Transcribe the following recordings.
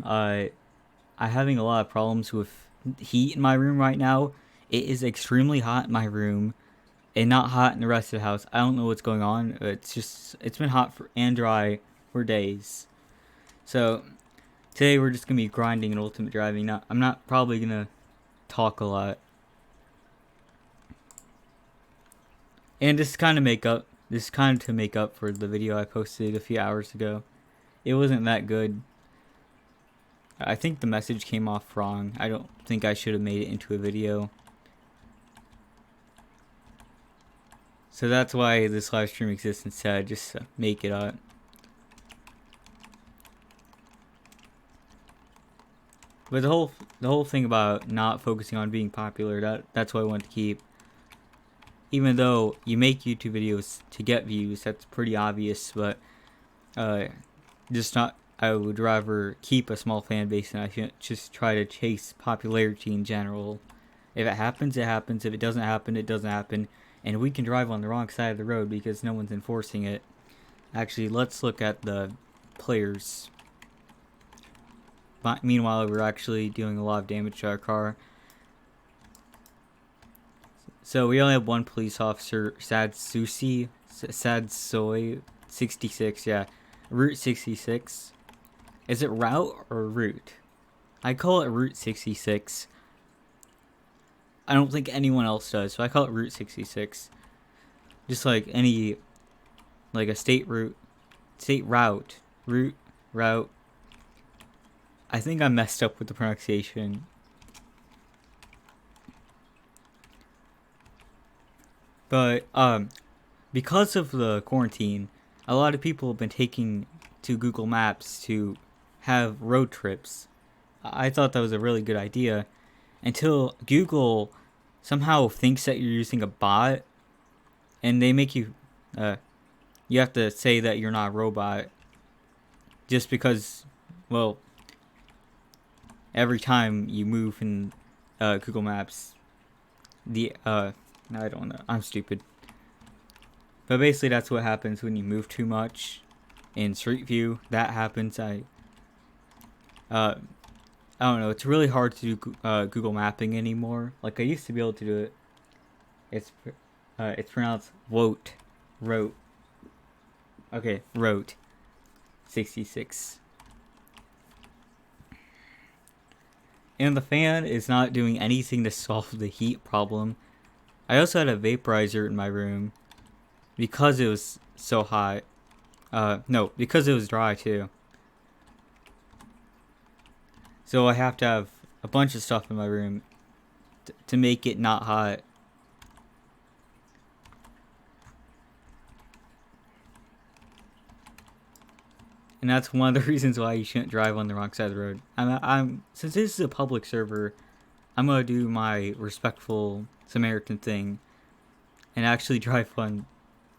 I'm having a lot of problems with heat in my room right now. It is extremely hot in my room and not hot in the rest of the house. I don't know what's going on. It's been hot and dry for days. So today we're just gonna be grinding and ultimate driving. I'm not probably gonna talk a lot. And this is kind of make up. This is kind of to make up for the video I posted a few hours ago. It wasn't that good. I think the message came off wrong. I don't think I should have made it into a video. So that's why this live stream exists instead, just to make it up. But the whole thing about not focusing on being popular, that's what I want to keep. Even though you make YouTube videos to get views, that's pretty obvious, but just not. I would rather keep a small fan base and I shouldn't just try to chase popularity in general. If it happens, it happens. If it doesn't happen, it doesn't happen. And we can drive on the wrong side of the road because no one's enforcing it. Actually, let's look at the players. But meanwhile, we're actually doing a lot of damage to our car. So we only have one police officer, Sadsoy 66, yeah. Route 66. Is it route or route? I call it Route 66. I don't think anyone else does, so I call it Route 66. Just like any, like a state route, route. I think I messed up with the pronunciation. But, because of the quarantine, a lot of people have been taking to Google Maps to have road trips. I thought that was a really good idea until Google somehow thinks that you're using a bot and they make you you have to say that you're not a robot just because, well, every time you move in Google Maps, I don't know, I'm stupid. But basically that's what happens when you move too much in Street View. That happens. I don't know, it's really hard to do Google Mapping anymore. Like I used to be able to do it. It's pronounced Wote. Rote. Okay, Rote 66. And the fan is not doing anything to solve the heat problem. I also had a vaporizer in my room because it was so hot. No, because it was dry too. So I have to have a bunch of stuff in my room to make it not hot. And that's one of the reasons why you shouldn't drive on the wrong side of the road. Since this is a public server, I'm gonna do my respectful Samaritan thing and actually drive on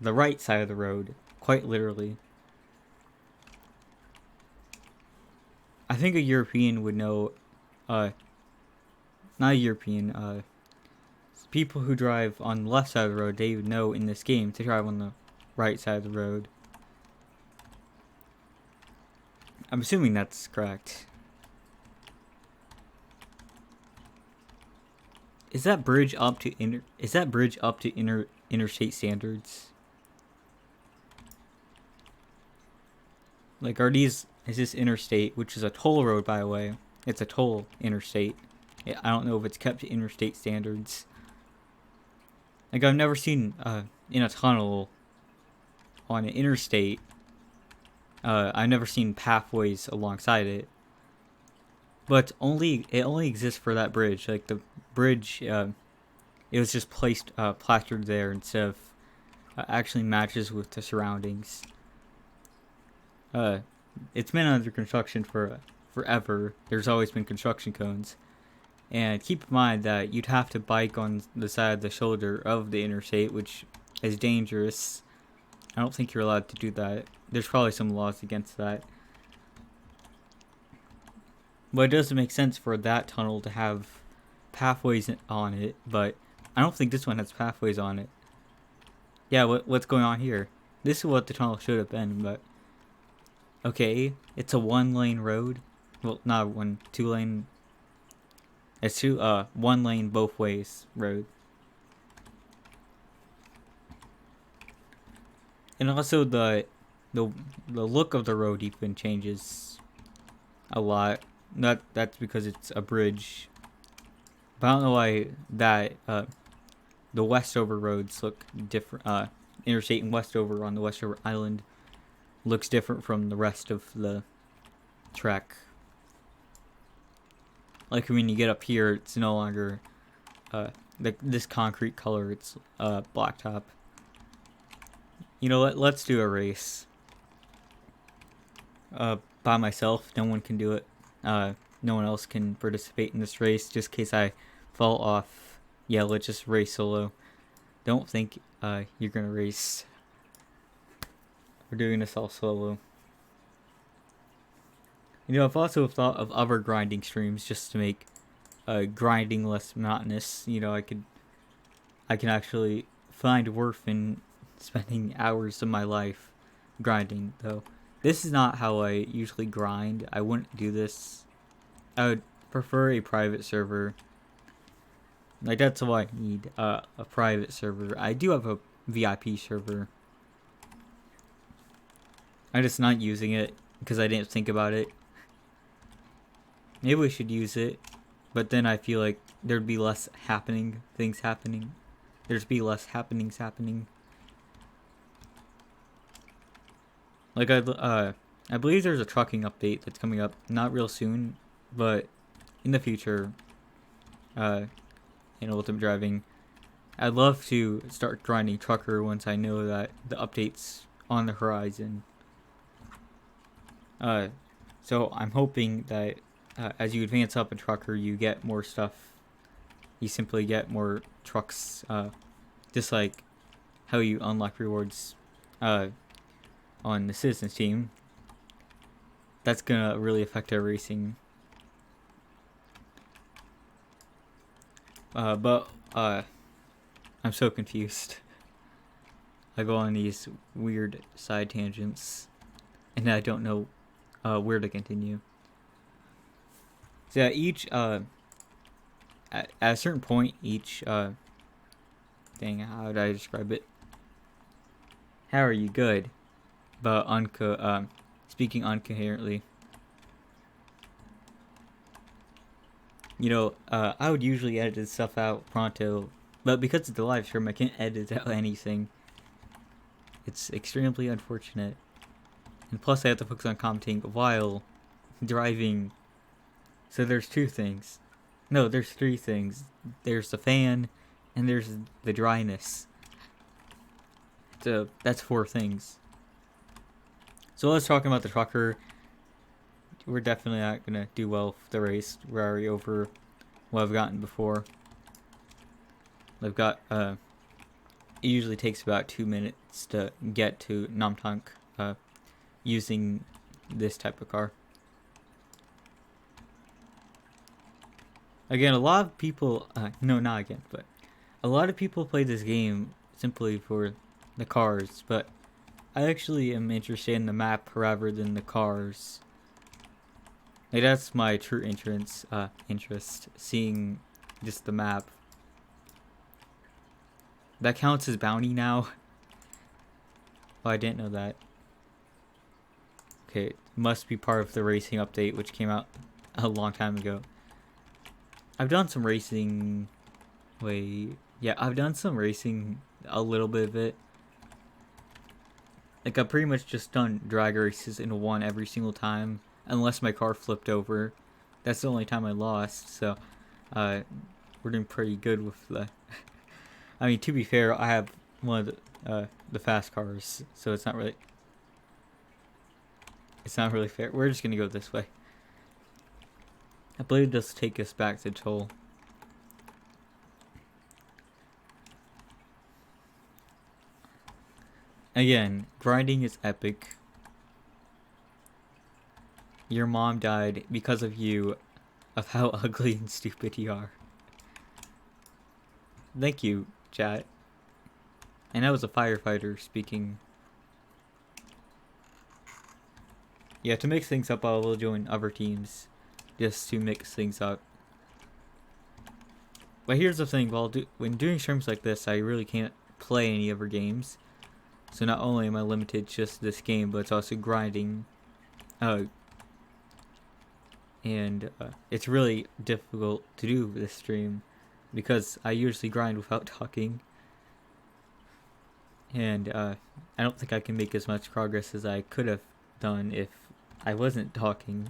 the right side of the road, quite literally. I think a European would know, not a European, people who drive on the left side of the road, they would know in this game to drive on the right side of the road. I'm assuming that's correct. Is that bridge up to interstate standards? Like, is this interstate, which is a toll road, by the way? It's a toll interstate. I don't know if it's kept to interstate standards. Like, I've never seen, in a tunnel on an interstate, I've never seen pathways alongside it. But it only exists for that bridge. Like, the bridge, it was just plastered there instead of actually matches with the surroundings. It's been under construction for forever. There's always been construction cones. And keep in mind that you'd have to bike on the side of the shoulder of the interstate, which is dangerous. I don't think you're allowed to do that. There's probably some laws against that. But it doesn't make sense for that tunnel to have pathways on it, but I don't think this one has pathways on it. Yeah, what's going on here? This is what the tunnel should have been, but... Okay, it's a one-lane road. Well, not one, 2 lane. It's 1 lane both ways road. And also the look of the road even changes a lot. That's because it's a bridge. But I don't know why that the Westover roads look different. Interstate and Westover on the Westover Island looks different from the rest of the track. Like when you get up here, it's no longer this concrete color. It's blacktop. You know what? Let's do a race. By myself, no one can do it. No one else can participate in this race. Just in case I fall off, yeah, let's just race solo. Don't think you're gonna race. We're doing this all solo. You know, I've also thought of other grinding streams just to make grinding less monotonous. You know, I can actually find worth in spending hours of my life grinding, though. This is not how I usually grind. I wouldn't do this. I would prefer a private server. Like, that's why I need a private server. I do have a VIP server. I'm just not using it because I didn't think about it. Maybe we should use it, but then I feel like there'd be less things happening. There'd be less happenings happening. Like, I believe there's a trucking update that's coming up, not real soon, but in the future, in Ultimate Driving. I'd love to start grinding trucker once I know that the update's on the horizon. So I'm hoping that as you advance up in trucker, you get more stuff. You simply get more trucks, just like how you unlock rewards on the Citizens team. That's gonna really affect our racing. But I'm so confused. I go on these weird side tangents, and I don't know where to continue. So yeah, each at a certain point, each how would I describe it? How are you good? But speaking incoherently. You know, I would usually edit this stuff out pronto, but because it's the live stream, I can't edit out anything. It's extremely unfortunate. And plus I have to focus on commenting while driving. So there's 2 things. No, there's 3 things. There's the fan, and there's the dryness. So that's 4 things. So let's talk about the trucker. We're definitely not gonna do well with the race. We're already over what I've gotten before. I've got it usually takes about 2 minutes to get to Namtank using this type of car. Again, a lot of people no, not again, but a lot of people play this game simply for the cars, but I actually am interested in the map rather than the cars. Like, that's my true interest, seeing just the map. That counts as bounty now? Oh, I didn't know that. Okay, it must be part of the racing update, which came out a long time ago. I've done some racing... Wait... Yeah, I've done some racing, a little bit of it. Like, I've pretty much just done drag races in one every single time, unless my car flipped over. That's the only time I lost, so we're doing pretty good with the... I mean, to be fair, I have one of the fast cars, so it's not really... It's not really fair. We're just gonna go this way. I believe this will take us back to Toll. Again, grinding is epic. Your mom died because of you, of how ugly and stupid you are. Thank you, chat. And I was a firefighter speaking. Yeah, to mix things up, I will join other teams. just to mix things up. But here's the thing, when doing streams like this, I really can't play any other games. So not only am I limited to just this game, but it's also grinding. And it's really difficult to do this stream because I usually grind without talking. And I don't think I can make as much progress as I could have done if I wasn't talking.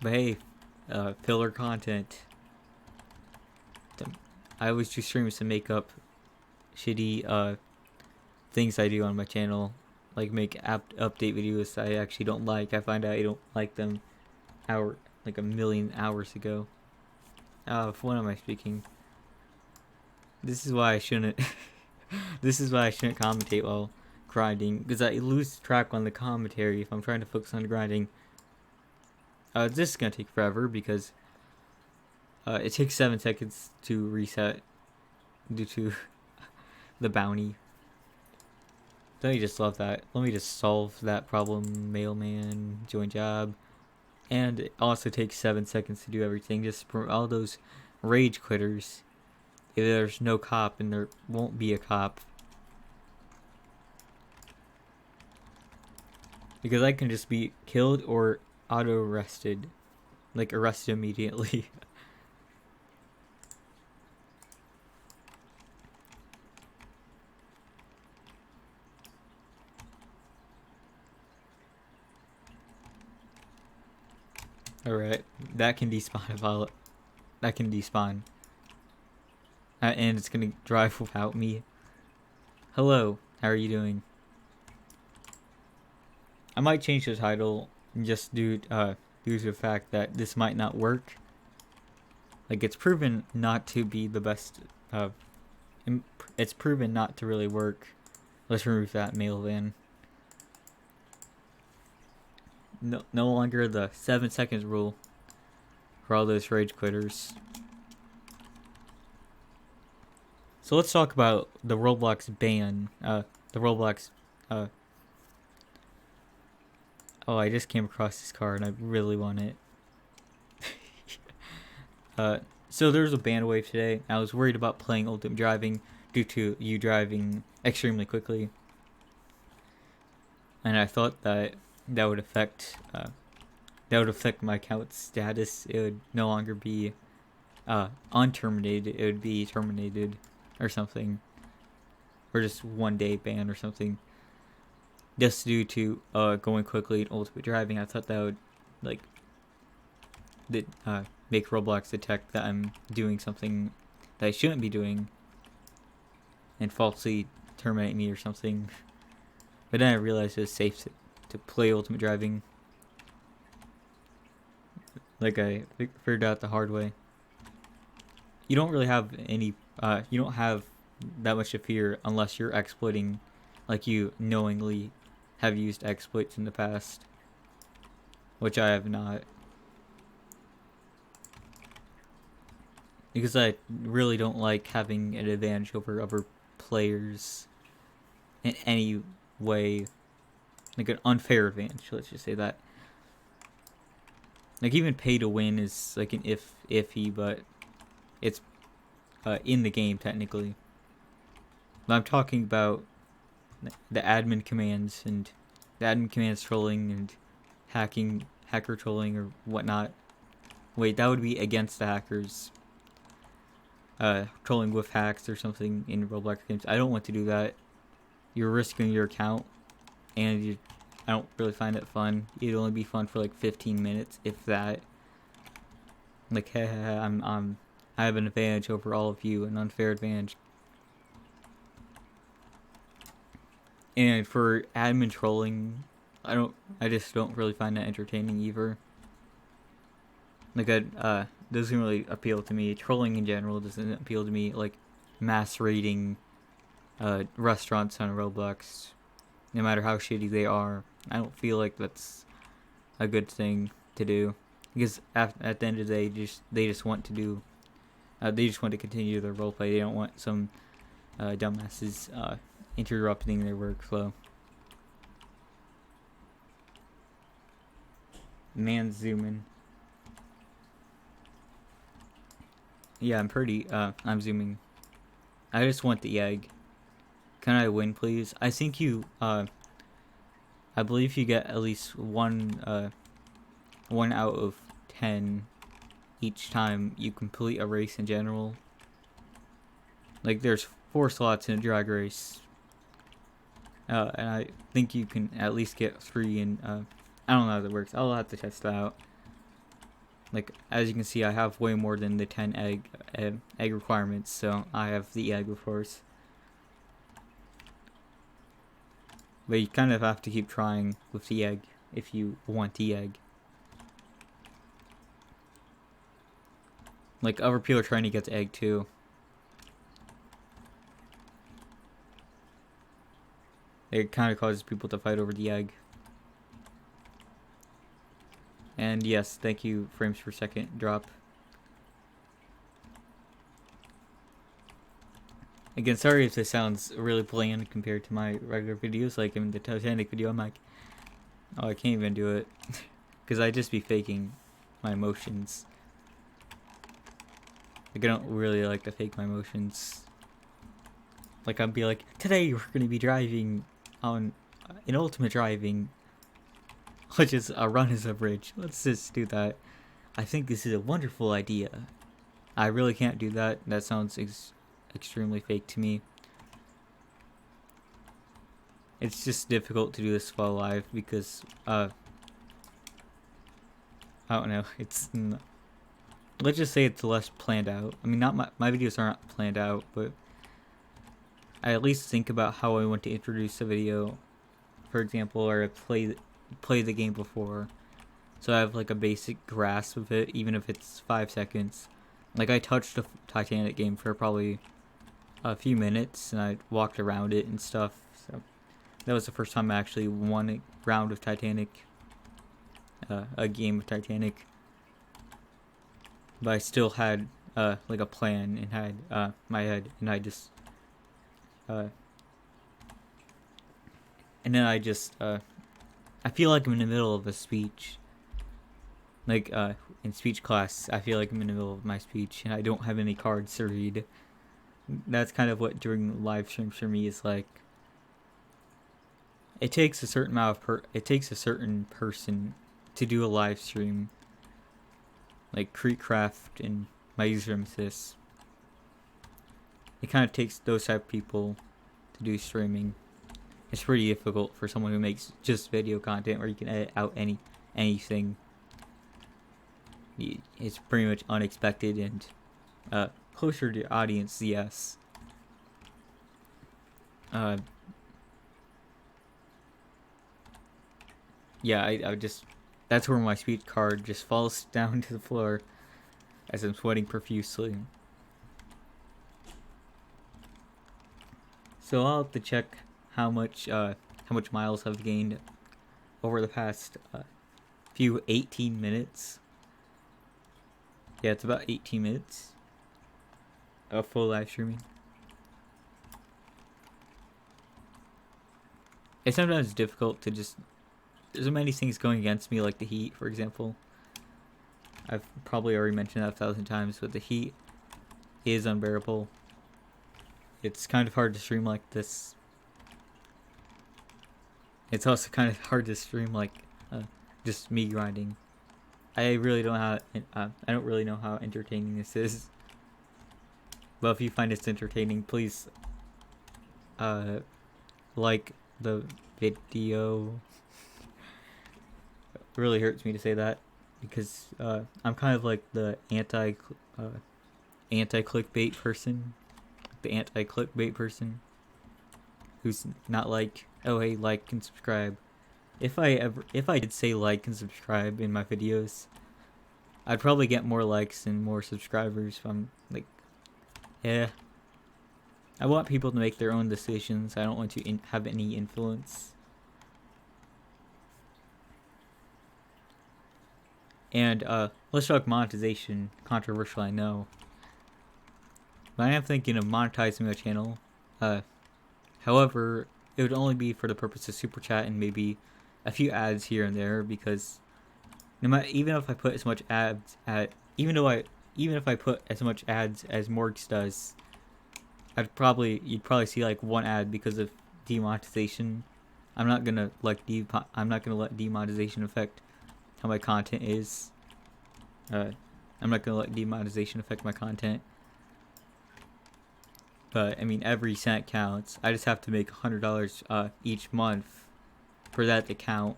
But hey, filler content. I always do streams to make up shitty things I do on my channel, like make update videos I actually don't like. I find out I don't like them like a million hours ago. What am I speaking? This is why I shouldn't. This is why I shouldn't commentate while grinding, because I lose track on the commentary if I'm trying to focus on grinding. This is gonna take forever because it takes 7 seconds to reset due to the bounty. Don't you just love that? Let me just solve that problem, mailman, join job. And it also takes 7 seconds to do everything, just for all those rage quitters. If there's no cop, and there won't be a cop. Because I can just be killed or auto-arrested. Like, arrested immediately. Alright, that can despawn a pilot. That can despawn. And it's gonna drive without me. Hello, how are you doing? I might change the title just due to the fact that this might not work. Like, it's proven not to be the best. It's proven not to really work. Let's remove that mail van. No longer the 7 seconds rule for all those rage quitters. So let's talk about the Roblox ban. The Roblox. Oh, I just came across this car and I really want it. So there's a ban wave today. I was worried about playing Ultimate Driving due to you driving extremely quickly, and I thought that would affect my account status. It would no longer be unterminated. It would be terminated or something, or just 1 day ban or something. Just due to going quickly in Ultimate Driving, I thought that would make Roblox detect that I'm doing something that I shouldn't be doing and falsely terminate me or something. But then I realized it was safe to play Ultimate Driving. Like, I figured out the hard way. You don't really have any. You don't have that much to fear unless you're exploiting, like you knowingly have used exploits in the past, which I have not. Because I really don't like having an advantage over other players in any way. Like an unfair advantage, let's just say that. Like, even pay to win is like an iffy, but it's in the game technically. But I'm talking about the admin commands and the admin commands trolling and hacker trolling or whatnot. Wait, that would be against the hackers. Trolling with hacks or something in Roblox games. I don't want to do that. You're risking your account, and I don't really find it fun. It'd only be fun for like 15 minutes, if that. Like, I have an advantage over all of you, an unfair advantage. And for admin trolling, I just don't really find that entertaining either. Like, doesn't really appeal to me. Trolling in general doesn't appeal to me. Like, mass raiding restaurants on Roblox, no matter how shitty they are, I don't feel like that's a good thing to do. Because at the end of the day, they just want to do. They just want to continue their roleplay. They don't want some dumbasses interrupting their workflow. man's zooming. Yeah, I'm zooming. I just want the egg. Can I win, please? I think I believe you get at least one out of 10 each time you complete a race in general. Like, there's 4 slots in a drag race. And I think you can at least get 3 in, I don't know how that works. I'll have to test that out. Like, as you can see, I have way more than the 10 egg requirements, so I have the egg, of course. But you kind of have to keep trying with the egg if you want the egg. Like, other people are trying to get the egg too. It kind of causes people to fight over the egg. And yes, thank you, frames per second drop. Again, sorry if this sounds really bland compared to my regular videos. Like in the Titanic video, I'm like, oh, I can't even do it. Because I just be faking my emotions. Like, I don't really like to fake my emotions. Like, I'd be like, today we're going to be driving on an Ultimate Driving, which is a run as a bridge. Let's just do that. I think this is a wonderful idea. I really can't do that. That sounds extremely fake to me. It's just difficult to do this while live because, I don't know, let's just say it's less planned out. I mean, not my videos aren't planned out, but I at least think about how I want to introduce a video, for example, or play the game before, so I have like a basic grasp of it, even if it's 5 seconds. Like, I touched the Titanic game for probably a few minutes, and I walked around it and stuff. So that was the first time I actually won a round of Titanic, a game of Titanic. But I still had like a plan and had my head, and I just and then I just I feel like I'm in the middle of a speech. Like in speech class, I feel like I'm in the middle of my speech and I don't have any cards to read. That's kind of what doing live streams for me is like. It takes a certain amount of it takes a certain person to do a live stream. Like Creekcraft and my user Nemesis. It kind of takes those type of people to do streaming. It's pretty difficult for someone who makes just video content where you can edit out anything. It's pretty much unexpected and closer to your audience, yes. Yeah, I just, that's where my speech card just falls down to the floor as I'm sweating profusely. So I'll have to check how much miles I've gained over the past few 18 minutes. Yeah, it's about 18 minutes of full live streaming. It's sometimes difficult to just, there's so many things going against me, like the heat, for example. I've probably already mentioned that 1,000 times, but the heat is unbearable. It's kind of hard to stream like this. It's also kind of hard to stream like just me grinding. I really don't I don't really know how entertaining this is. But if you find it's entertaining, please like the video. It really hurts me to say that because I'm kind of like the anti clickbait person. The anti-clickbait person who's not like, oh hey, like and subscribe. If I did say like and subscribe in my videos, I'd probably get more likes and more subscribers. From like, yeah, I want people to make their own decisions. I don't want to have any influence. And let's talk monetization. Controversial, I know. But I am thinking of monetizing my channel. However, it would only be for the purpose of super chat and maybe a few ads here and there, because No matter, even if I put as much ads at, even if I put as much ads as Morgs does, you'd probably see like one ad because of demonetization. I'm not gonna let demonetization affect how my content is. I'm not gonna let demonetization affect my content. But I mean, every cent counts. I just have to make $100 each month for that to count.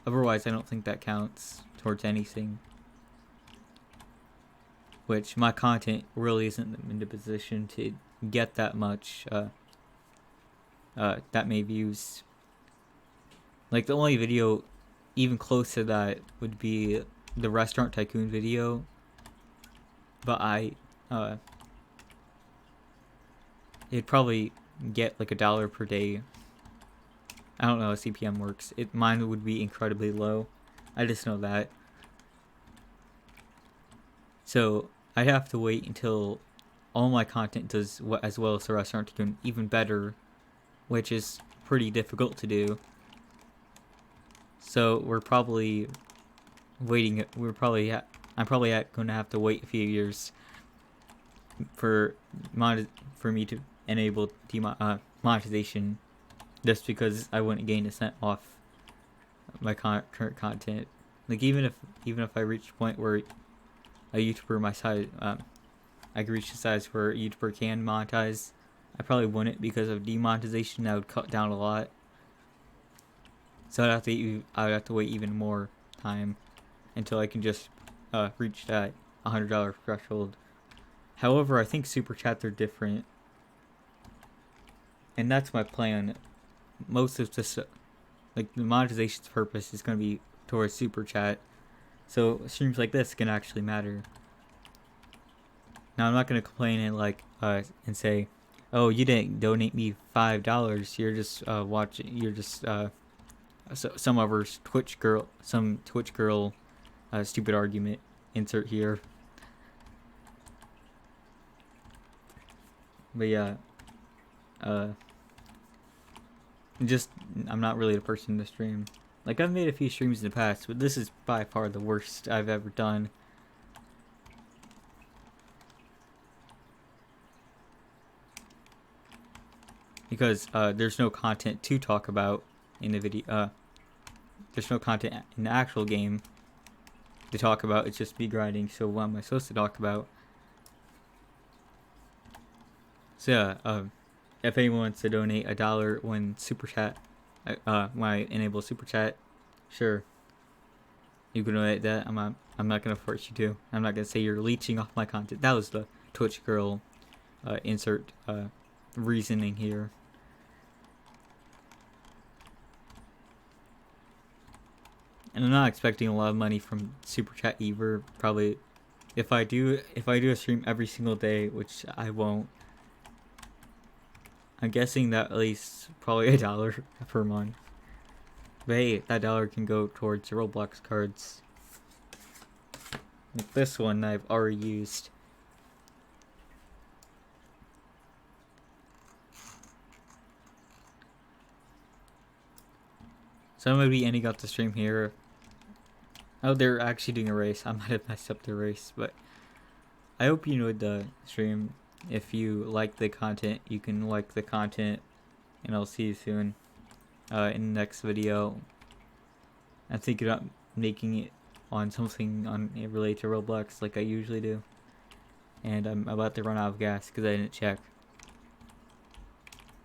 Otherwise, I don't think that counts towards anything. Which my content really isn't in the position to get that much, that many views. Like, the only video even close to that would be the Restaurant Tycoon video. But it'd probably get like $1 per day. I don't know how CPM works. Mine would be incredibly low. I just know that. So I'd have to wait until all my content does as well as the Restaurant Tycoon, even better, which is pretty difficult to do. So we're probably waiting. I'm probably going to have to wait a few years for me to enable monetization, just because I wouldn't gain a cent off my current content. Like, even if I reach a point where a YouTuber my size, I could reach the size where a YouTuber can monetize, I probably wouldn't, because of demonetization. That would cut down a lot. So I would have to wait even more time until I can just reach that $100 threshold. However, I think Super Chats are different, and that's my plan. Most of this, like, the monetization's purpose is going to be towards Super Chat, so streams like this can actually matter. Now, I'm not going to complain and say, oh, you didn't donate me $5. You're just watching. You're just some other Twitch girl, stupid argument. Insert here. But yeah, I'm not really the person to stream. Like, I've made a few streams in the past, but this is by far the worst I've ever done. Because there's no content to talk about in the video. There's no content in the actual game to talk about. It's just me grinding. So what am I supposed to talk about? So yeah, if anyone wants to donate $1 when Super Chat, when I enable Super Chat, sure, you can donate that. I'm not gonna force you to. I'm not gonna say you're leeching off my content. That was the Twitch girl insert reasoning here. And I'm not expecting a lot of money from Super Chat either. Probably, if I do a stream every single day, which I won't, I'm guessing that at least probably $1 per month. But hey, that $1 can go towards Roblox cards. Like this one I've already used. So I'm gonna be ending up the stream here. Oh, they're actually doing a race. I might have messed up the race, but I hope you enjoyed the stream. If you like the content, you can like the content, and I'll see you soon in the next video. I'm thinking about making it on something related to Roblox like I usually do. And I'm about to run out of gas because I didn't check.